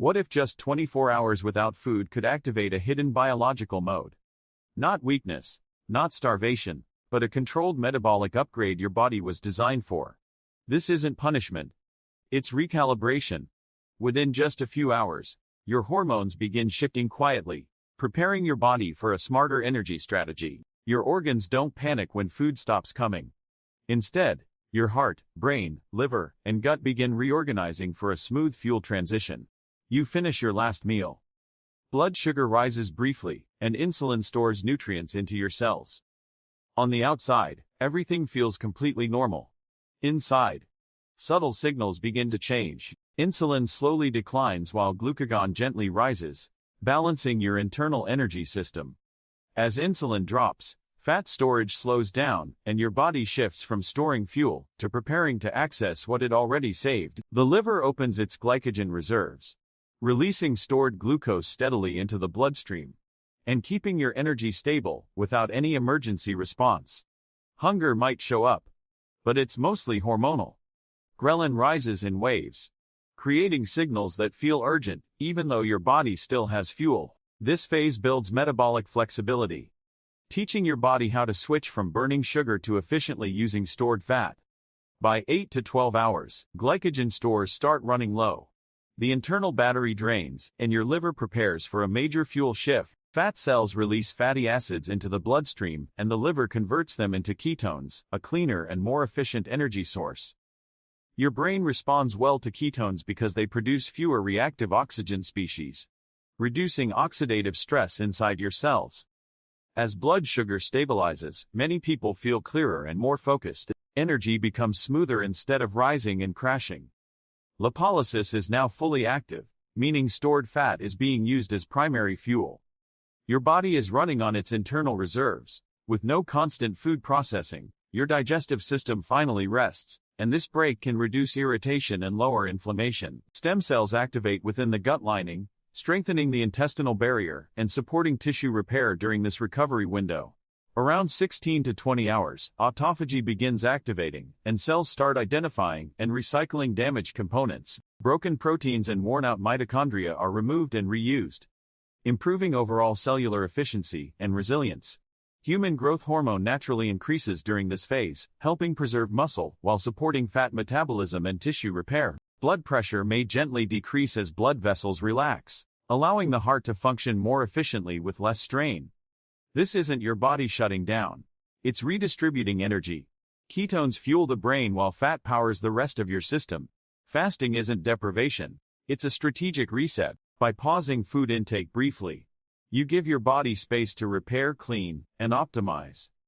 What if just 24 hours without food could activate a hidden biological mode? Not weakness, not starvation, but a controlled metabolic upgrade your body was designed for. This isn't punishment. It's recalibration. Within just a few hours, your hormones begin shifting quietly, preparing your body for a smarter energy strategy. Your organs don't panic when food stops coming. Instead, your heart, brain, liver, and gut begin reorganizing for a smooth fuel transition. You finish your last meal. Blood sugar rises briefly, and insulin stores nutrients into your cells. On the outside, everything feels completely normal. Inside, subtle signals begin to change. Insulin slowly declines while glucagon gently rises, balancing your internal energy system. As insulin drops, fat storage slows down, and your body shifts from storing fuel to preparing to access what it already saved. The liver opens its glycogen reserves, releasing stored glucose steadily into the bloodstream, and keeping your energy stable without any emergency response. Hunger might show up, but it's mostly hormonal. Ghrelin rises in waves, creating signals that feel urgent, even though your body still has fuel. This phase builds metabolic flexibility, teaching your body how to switch from burning sugar to efficiently using stored fat. By 8 to 12 hours, glycogen stores start running low. The internal battery drains, and your liver prepares for a major fuel shift. Fat cells release fatty acids into the bloodstream, and the liver converts them into ketones, a cleaner and more efficient energy source. Your brain responds well to ketones because they produce fewer reactive oxygen species, reducing oxidative stress inside your cells. As blood sugar stabilizes, many people feel clearer and more focused. Energy becomes smoother instead of rising and crashing. Lipolysis is now fully active, meaning stored fat is being used as primary fuel. Your body is running on its internal reserves. With no constant food processing, your digestive system finally rests, and this break can reduce irritation and lower inflammation. Stem cells activate within the gut lining, strengthening the intestinal barrier and supporting tissue repair during this recovery window. Around 16 to 20 hours, autophagy begins activating, and cells start identifying and recycling damaged components. Broken proteins and worn-out mitochondria are removed and reused, improving overall cellular efficiency and resilience. Human growth hormone naturally increases during this phase, helping preserve muscle while supporting fat metabolism and tissue repair. Blood pressure may gently decrease as blood vessels relax, allowing the heart to function more efficiently with less strain. This isn't your body shutting down. It's redistributing energy. Ketones fuel the brain while fat powers the rest of your system. Fasting isn't deprivation. It's a strategic reset. By pausing food intake briefly, you give your body space to repair, clean, and optimize.